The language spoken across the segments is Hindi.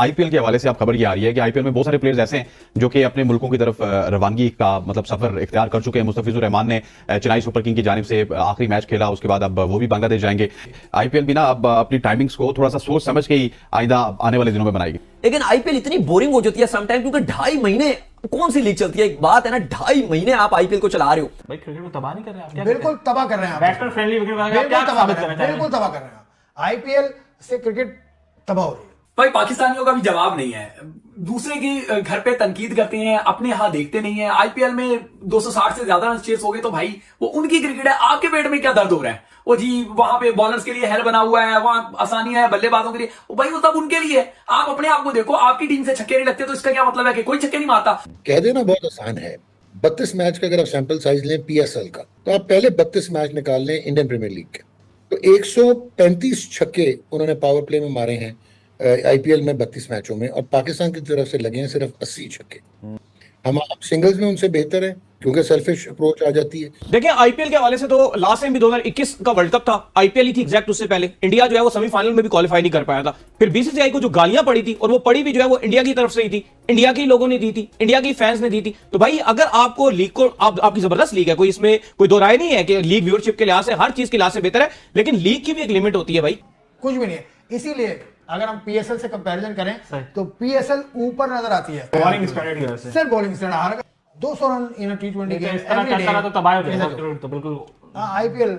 आईपीएल के हवाले से आप खबर ये आ रही है कि आईपीएल में बहुत सारे प्लेयर्स ऐसे हैं जो कि अपने मुल्कों की तरफ रवानगी का मतलब सफर इख्तियार कर चुके हैं। मुस्तफिजुर रहमान ने चेन्नई सुपर किंग की जानिब से आखिरी मैच खेला, उसके बाद अब वो भी बांग्लादेश जाएंगे। आईपीएल भी ना अब अपनी टाइमिंग्स को थोड़ा सा सोच समझ के ही आइंदा आने वाले दिनों में बनाएगी। लेकिन आईपीएल इतनी बोरिंग हो जाती है समटाइम, क्योंकि 2.5 महीने कौन सी लीग चलती है। एक बात है ना, 2.5 महीने आप आईपीएल को चला रहे हो। भाई क्रिकेट को तबाह नहीं कर रहे हैं? बिल्कुल तबाह कर रहे हैं। बैट्समैन फ्रेंडली बिल्कुल तबाह कर रहे हैं। आईपीएल से क्रिकेट तबाह हो रही है। भाई पाकिस्तानियों का भी जवाब नहीं है, दूसरे के घर पे तनकीद करते हैं, अपने यहां देखते नहीं है। आईपीएल में 260 से ज्यादा रन चेस हो गए तो भाई वो उनकी क्रिकेट है, आपके पेट में क्या दर्द हो रहा है? वो जी वहां पे बॉलर्स के लिए हेल बना हुआ है, वहां आसानी है बल्लेबाजों के लिए, वो भाई वो सब उनके लिए है। आप अपने आप को देखो, आपकी टीम से छक्के नहीं लगते तो इसका क्या मतलब है कि कोई छक्के नहीं मारता? कह देना बहुत आसान है। 32 मैच का अगर आप सैंपल साइज लें पीएसएल का, तो आप पहले 32 मैच निकाल लें इंडियन प्रीमियर लीग के, तो 135 छक्के उन्होंने पावर प्ले में मारे हैं आईपीएल में 32 मैचों में, और पाकिस्तान की तरफ से लगे हैं सिर्फ 80 छक्के। हम सिंगल्स में उनसे बेहतर है क्योंकि सेल्फिश अप्रोच आ जाती है। देखिए आईपीएल के हवाले से तो लास्ट टाइम भी 2021 का वर्ल्ड कप था, आईपीएल ही थी एग्जैक्ट उससे पहले। इंडिया जो है वो सेमीफाइनल में भी क्वालिफाई नहीं कर पाया था। फिर बीसीसीआई को जो गालियां पड़ी थी, और वो पड़ी भी जो है वो इंडिया की तरफ से ही थी, इंडिया के लोगों ने दी थी, इंडिया के फैंस ने दी थी। तो भाई अगर आपको लीग को आपकी जबरदस्त लीग है, कोई इसमें कोई दो राय नहीं है कि लीग व्यूअरशिप के लिहाज से हर चीज के लिहाज से बेहतर है, लेकिन लीग की भी एक लिमिट होती है भाई। कुछ भी नहीं है। इसीलिए अगर हम पीएसएल से कंपैरिजन करें तो पीएसएल ऊपर नजर आती है। बॉलिंग स्टैंडर्ड की वजह से सिर्फ बॉलिंग स्टैंडर्ड हार 200 रन इन टी20 गेम करता तो तबाह हो जाएगा। तो बिल्कुल आईपीएल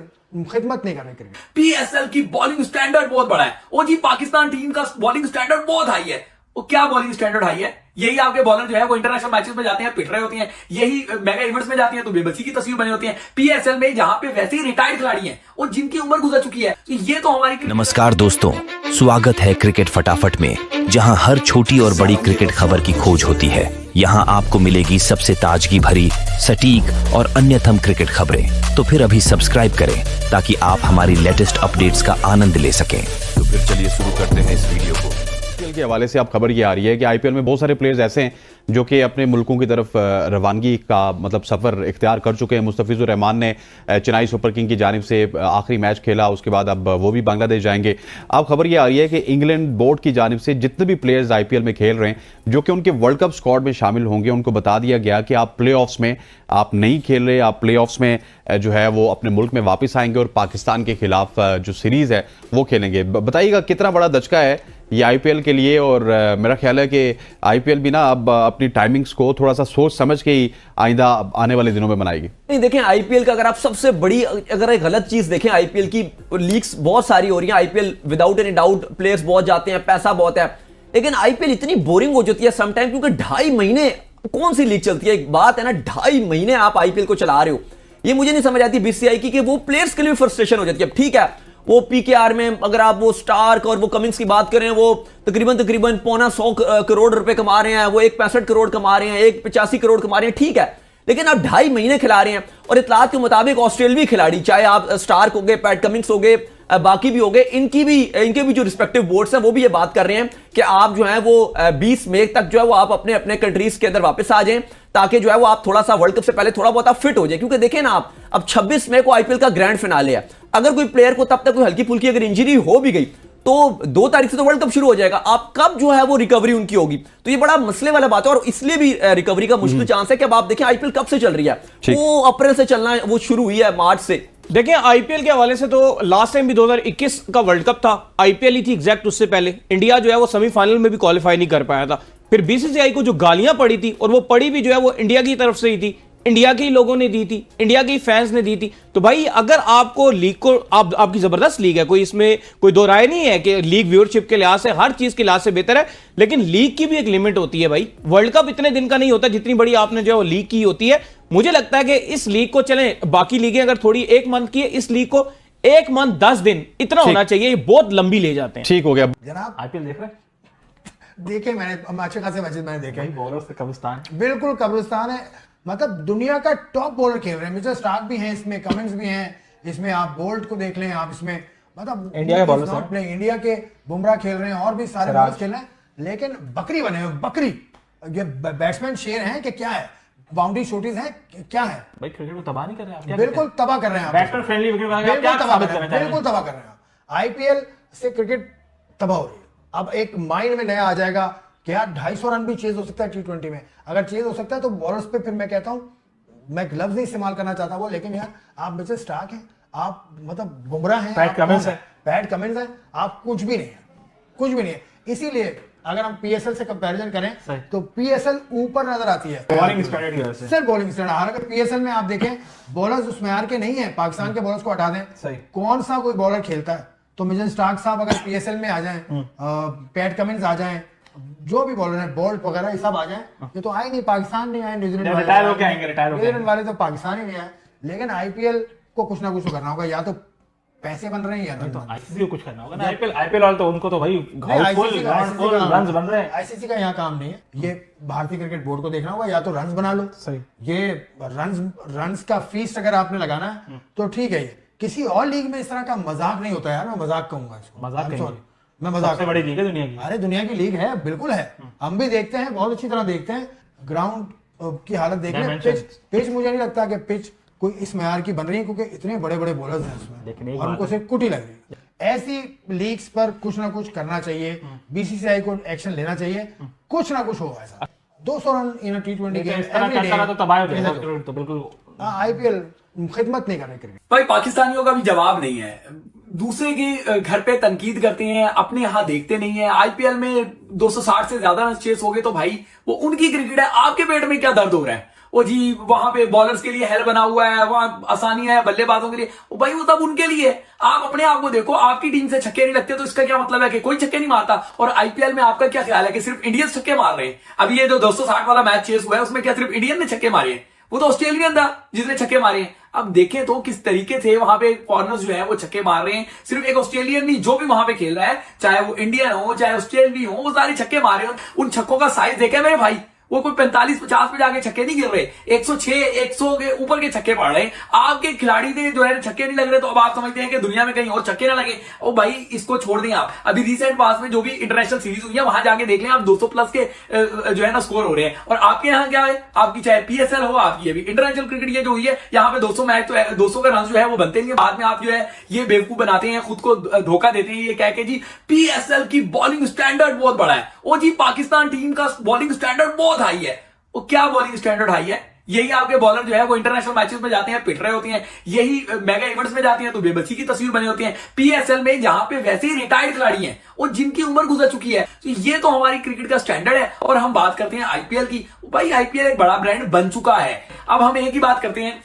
खिदमत नहीं कर रही क्रिकेट। पीएसएल की बॉलिंग स्टैंडर्ड बहुत बड़ा है। वो जी पाकिस्तान टीम का बॉलिंग स्टैंडर्ड बहुत हाई है। वो क्या बॉलिंग स्टैंडर्ड हाई है? यही आपके बॉलर जो है वो इंटरनेशनल मैचेस में जाते हैं, पिट रहे होते हैं, यही मेगा इवेंट्स में जाते हैं तो बेबसी की तस्वीर बनी होती है। पीएसएल में जहां पे वैसे ही रिटायर्ड खिलाड़ी हैं और जिनकी उम्र गुजर चुकी है, तो ये तो हमारी नमस्कार दोस्तों, स्वागत है क्रिकेट फटाफट में, जहां हर छोटी और बड़ी क्रिकेट खबर की खोज होती है। यहां आपको मिलेगी सबसे ताजगी भरी, सटीक और अन्यतम क्रिकेट खबरें। तो फिर अभी सब्सक्राइब करें ताकि आप हमारी लेटेस्ट अपडेट्स का आनंद ले सकें। तो फिर चलिए शुरू करते हैं इस वीडियो को। आईपीएल के हवाले से आप खबर ये आ रही है कि आईपीएल में बहुत सारे प्लेयर्स ऐसे हैं जो कि अपने मुल्कों की तरफ रवानगी का मतलब सफर इख्तियार कर चुके हैं। मुस्तफिजुर रहमान ने चेन्नई सुपर किंग की जानिब से आखिरी मैच खेला, उसके बाद अब वो भी बांग्लादेश जाएंगे। अब खबर ये आ रही है कि इंग्लैंड बोर्ड की जानिब से जितने भी प्लेयर्स आईपीएल में खेल रहे हैं जो कि उनके वर्ल्ड कप स्क्वाड में शामिल होंगे, उनको बता दिया गया कि आप प्लेऑफ्स में आप नहीं खेल रहे, आप प्लेऑफ्स में जो है वो अपने मुल्क में वापस आएंगे और पाकिस्तान के खिलाफ जो सीरीज है वो खेलेंगे। बताइएगा कितना बड़ा दचका है ये आईपीएल के लिए। और मेरा ख्याल है कि आईपीएल भी ना अब अपनी टाइमिंग्स को थोड़ा सा सोच समझ के ही आइंदा आने वाले दिनों में बनाएगी। नहीं देखें, आईपीएल का अगर आप सबसे बड़ी अगर एक गलत चीज देखें, आईपीएल की लीग्स बहुत सारी हो रही हैं। IPL without any doubt players बहुत जाते हैं, पैसा बहुत है, लेकिन आईपीएल इतनी बोरिंग हो जाती है समटाइम, क्योंकि 2.5 महीने कौन सी लीग चलती है। एक बात है ना, 2.5 महीने आप आईपीएल को चला रहे हो। ये मुझे नहीं समझ आती बीसीसीआई की कि वो प्लेयर्स के लिए फ्रस्ट्रेशन हो जाती है। ठीक है, वो पीकेआर में अगर आप वो स्टार्क और वो कमिंग्स की बात करें, वो तकरीबन 1.25 करोड़ रुपए कमा रहे हैं, वो 65 करोड़ कमा रहे हैं, 85 करोड़ कमा रहे हैं, ठीक है, लेकिन आप 2.5 महीने खिला रहे हैं। और इतलात के मुताबिक ऑस्ट्रेलियाई खिलाड़ी, चाहे आप स्टार्क हो गए, पैट कमिंग्स हो गए, बाकी भी हो गए, इनके भी जो रिस्पेक्टिव बोर्ड्स हैं वो भी ये बात कर रहे हैं कि आप जो है वो 20 मई तक जो है वो आप अपने अपने कंट्रीज के अंदर वापस आ जाएं, ताकि जो है वो आप थोड़ा सा वर्ल्ड कप से पहले थोड़ा बहुत आप फिट हो जाए। क्योंकि देखें ना, आप अब 26 मई को आईपीएल का ग्रैंड फिनाले है। अगर कोई प्लेयर को तब तक कोई हल्की फुल्की अगर इंजरी हो भी गई तो 2 तारीख से तो वर्ल्ड कप शुरू हो जाएगा। आप कब जो है वो रिकवरी उनकी होगी, तो ये बड़ा मसले वाला बात है। और इसलिए भी रिकवरी का मुश्किल चांस है कि अब आप देखें आईपीएल कब से चल रही है, वो अप्रैल से चलना वो शुरू हुई है, मार्च से। देखिए आईपीएल के हवाले से तो लास्ट टाइम भी 2021 का वर्ल्ड कप था, आईपीएल ही थी एग्जैक्ट उससे पहले। इंडिया जो है वो सेमीफाइनल में भी क्वालिफाई नहीं कर पाया था। फिर बीसीसीआई को जो गालियां पड़ी थी, और वो पड़ी भी जो है वो इंडिया की तरफ से ही थी, इंडिया के लोगों ने दी थी, इंडिया के फैंस ने दी थी। तो भाई अगर आपको लीग को आपकी जबरदस्त लीग है, कोई इसमें कोई दो राय नहीं है कि लीग व्यूअरशिप के लिहाज से हर चीज के लिहाज से बेहतर है, लेकिन लीग की भी एक लिमिट होती है भाई। वर्ल्ड कप इतने दिन का नहीं होता जितनी बड़ी आपने जो है लीग की होती है। मुझे लगता है कि इस लीग को चलें, बाकी लीगें अगर थोड़ी 1 मंथ की है, इस लीग को 1 मंथ 10 दिन इतना होना चाहिए। ये बहुत लंबी ले जाते हैं। ठीक हो गया जनाब, आईपीएल देख रहे हैं? देखे मैंने अच्छे खासे मैचेस मैंने देखे। बॉलर से कब्रिस्तान, बिल्कुल कब्रिस्तान है। मतलब दुनिया का टॉप बॉलर खेल रहे हैं। मिस्टर स्टार्क भी हैं इसमें, कमिंस भी हैं इसमें, आप बोल्ट को देख लें, आप इसमें मतलब इंडिया के बॉलर्स हैं, इंडिया के बुमराह खेल रहे हैं और भी सारे बॉलर्स खेल रहे हैं, लेकिन बकरी बने हुए बकरी। ये बैट्समैन शेर हैं कि क्या है, बाउंड्री शॉटीज हैं क्या है? भाई क्रिकेट को तबाह नहीं कर रहे हैं? बिल्कुल तबाह कर रहे हैं। बैट्समैन फ्रेंडली बिल्कुल तबाह कर रहे हैं। आईपीएल से क्रिकेट तबाह हो रही है। अब एक माइंड में नया आ जाएगा कि यार 250 रन भी चेज हो सकता है T20 में। अगर चेज हो सकता है तो बॉलर्स पे फिर मैं कहता हूँ, मैं लफ्ज नहीं इस्तेमाल करना चाहता वो, लेकिन यार आप मिचेल स्टार्क हैं, आप मतलब बुमराह हैं, पैट कमिंस है, पैट कमिंस है, आप कुछ भी नहीं है, कुछ भी नहीं है। इसीलिए अगर हम PSL से कंपैरिजन करें तो PSL ऊपर नजर आती है बॉलिंग स्टैंडर्ड की वजह से। सिर्फ बॉलिंग स्टैंडर्ड। हालांकि PSL में आप देखें बॉलर्स उस मैार के नहीं है, पाकिस्तान के बॉलर्स को हटा दें, सही। कौन सा कोई बॉलर खेलता है? तो मिचेल स्टार्क साहब अगर PSL में आ जाएं, पैट कमिंस आ जाएं, जो भी बॉलर है बोल्ट वगैरह ये सब आ जाए, ये तो आए नहीं, पाकिस्तान नहीं आए, न्यूजीलैंड रिटायर होके आएंगे, रिटायर होके न्यूजीलैंड वाले तो पाकिस्तान ही नहीं आए। लेकिन IPL को कुछ ना कुछ तो करना होगा, या तो पैसे बन रहे हैं या तो ICC को कुछ करना होगा ना। आईपीएल वाले तो उनको तो भाई रन्स बन रहे हैं। ICC का यहाँ काम नहीं है, ये भारतीय क्रिकेट बोर्ड को देखना होगा, या तो रन्स बना लो। सही। ये रन्स का फीस अगर आपने लगाना है तो ठीक है। ये किसी और लीग में इस तरह का मजाक नहीं होता यार, मैं मजाक कहूंगा इसको, मजाक कहेंगे। मैं मजाक, सबसे बड़ी लीग है दुनिया की। अरे दुनिया की लीग है, बिल्कुल है, हम भी देखते हैं, बहुत अच्छी तरह देखते हैं। ग्राउंड की हालत देख लें, पिच मुझे नहीं लगता कि पिच कोई इस म्यार की बन रही है, क्योंकि इतने बड़े बड़े बॉलर्स हैं उसमें और उनको सिर्फ कुटी लग रही है। ऐसी लीग्स पर कुछ ना कुछ करना चाहिए, BCCI को एक्शन लेना चाहिए, कुछ ना कुछ हो ऐसा। 200 रन इन T20 गेम तो तबाह हो जाएगा, तो बिल्कुल IPL खिदमत नहीं कर रहे क्रिकेट। भाई पाकिस्तानियों का भी जवाब नहीं है, दूसरे के घर पे तनकीद करते हैं, अपने यहाँ देखते नहीं है। IPL में 260 से ज्यादा रन चेस हो गए तो भाई वो उनकी क्रिकेट है, आपके पेट में क्या दर्द हो रहा है? वो जी वहां पे बॉलर्स के लिए हेल बना हुआ है, वहां आसानी है बल्लेबाजों के लिए, वो भाई वो सब उनके लिए। आप अपने आप को देखो, आपकी टीम से छक्के नहीं लगते तो इसका क्या मतलब है कि कोई छक्के नहीं मारता? और IPL में आपका क्या ख्याल है कि सिर्फ इंडियंस छक्के मार रहे हैं? अभी ये जो 260 वाला मैच चेस हुआ है उसमें क्या सिर्फ इंडियन ने छक्के मारे हैं? वो तो ऑस्ट्रेलियन था जिसने छक्के मारे हैं। अब देखें तो किस तरीके से वहां पे फॉरनर्स जो है वो छक्के मार रहे हैं। सिर्फ एक ऑस्ट्रेलियन नहीं, जो भी वहां पे खेल रहा है, चाहे वो इंडियन हो चाहे ऑस्ट्रेलियन हो, वो सारे छक्के मार रहे हैं। उन छक्कों का साइज देखे मेरे भाई, वो कोई 45-50 पे जाके छक्के नहीं गिर रहे, 106-100 के ऊपर के छक्के पड़ रहे हैं। आपके खिलाड़ी ने जो है छक्के नहीं लग रहे, तो अब आप समझते हैं कि दुनिया में कहीं और छक्के ना लगे। ओ भाई इसको छोड़ दें आप। अभी रिसेंट पास में जो भी इंटरनेशनल सीरीज हुई है वहां जाके देख लें आप, 200 प्लस के जो है ना स्कोर हो रहे हैं। और आपके यहाँ क्या है, आपकी चाहे PSL हो, आपकी अभी इंटरनेशनल क्रिकेट ये जो हुई है, यहाँ पे 200 मैच तो 200 का रन जो है वो बनते नहीं है। बाद में आप जो है ये बेवकूफ बनाते हैं, खुद को धोखा देते हैं ये कह के जी PSL की बॉलिंग स्टैंडर्ड बहुत बड़ा है। ओ जी पाकिस्तान टीम का बॉलिंग स्टैंडर्ड बहुत हाई है। वो क्या बॉलिंग स्टैंडर्ड हाई है? यही आपके बॉलर जो है वो इंटरनेशनल मैचेस में जाते हैं, पिट रहे होते हैं, यही मेगा इवेंट्स में जाते हैं तो बेबसी की तस्वीर बनी होती है। PSL में जहां पे वैसे ही रिटायर्ड खिलाड़ी हैं और जिनकी उम्र गुजर चुकी है, तो ये तो हमारी क्रिकेट का स्टैंडर्ड है। और हम बात करते हैं IPL की, भाई IPL एक बड़ा ब्रांड बन चुका है। अब हम एक ही बात करते हैं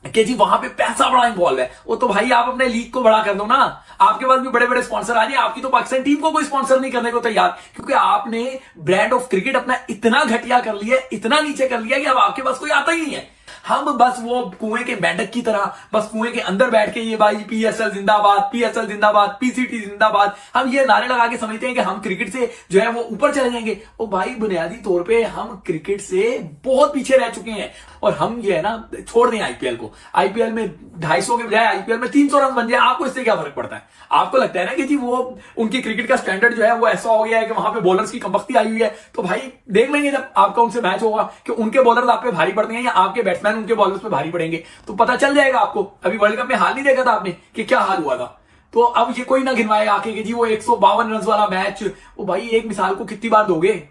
कि जी वहां पे पैसा बड़ा इन्वॉल्व है। वो तो भाई आप अपने लीग को बड़ा कर दो ना, आपके पास भी बड़े बड़े स्पॉन्सर आ जाए। आपकी तो पाकिस्तान टीम को कोई स्पॉन्सर नहीं करने को तैयार, क्योंकि आपने ब्रांड ऑफ क्रिकेट अपना इतना घटिया कर लिया, इतना नीचे कर लिया कि अब आपके पास कोई आता ही नहीं है। हम बस वो कुएं के मेंढक की तरह बस कुएं के अंदर बैठ के ये भाई PSL जिंदाबाद, PSL जिंदाबाद, PCT जिंदाबाद, हम ये नारे लगा के समझते हैं कि हम क्रिकेट से जो है वो ऊपर चले जाएंगे। ओ भाई बुनियादी तौर पे हम क्रिकेट से बहुत पीछे रह चुके हैं। और हम ये है ना छोड़ दें IPL को, IPL में 250 के बजाय IPL में 300 रन बन जाए, आपको इससे क्या फर्क पड़ता है? आपको लगता है ना कि जी वो उनकी क्रिकेट का स्टैंडर्ड जो है वो ऐसा हो गया है कि वहां पे बॉलर्स की कमबख्ती आई हुई है। तो भाई देख लेंगे जब आपका उनसे मैच होगा कि उनके बॉलर्स आप पे भारी पड़ते हैं या आपके बैट्समैन उनके बॉलर्स पे भारी पड़ेंगे, तो पता चल जाएगा आपको। अभी वर्ल्ड कप में हाल नहीं देखा था आपने कि क्या हाल हुआ था? तो अब ये कोई ना गिनवाए आके कि जी वो 152 रन वाला मैच, वो भाई एक मिसाल को कितनी बार दोगे?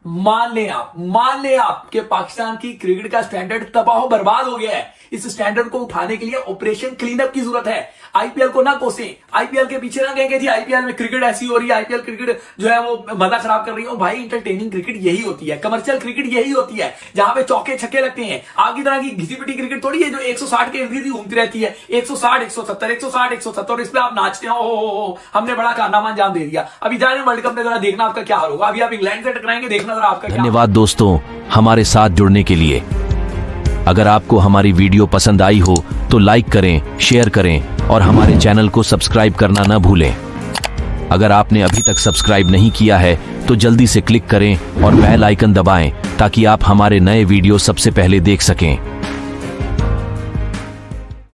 मान ले आप कि पाकिस्तान की क्रिकेट का स्टैंडर्ड तबाह बर्बाद हो गया है। इस स्टैंडर्ड को उठाने के लिए ऑपरेशन क्लीनअप की जरूरत है। IPL को ना कोसें, IPL के पीछे ना कहेंगे जी IPL में क्रिकेट ऐसी हो रही है, IPL क्रिकेट जो है वो मजा खराब कर रही है। भाई इंटरटेनिंग क्रिकेट यही होती है, कमर्शियल क्रिकेट यही होती है, जहां पे चौके छक्के लगते हैं। आपकी तरह की घिसी पिटी क्रिकेट थोड़ी है जो 160 के इर्द घूमती रहती है, 160 170 160 170 और इस पे आप नाचते हो हमने बड़ा कारनामा अंजाम दे दिया। अभी जाने वर्ल्ड कप में जरा देखना आपका क्या हाल होगा। अभी आप इंग्लैंड से टकराएंगे, देखना जरा आपका। धन्यवाद दोस्तों हमारे साथ जुड़ने के लिए। अगर आपको हमारी वीडियो पसंद आई हो तो लाइक करें, शेयर करें और हमारे चैनल को सब्सक्राइब करना न भूलें। अगर आपने अभी तक सब्सक्राइब नहीं किया है तो जल्दी से क्लिक करें और बेल आइकन दबाएं ताकि आप हमारे नए वीडियो सबसे पहले देख सकें।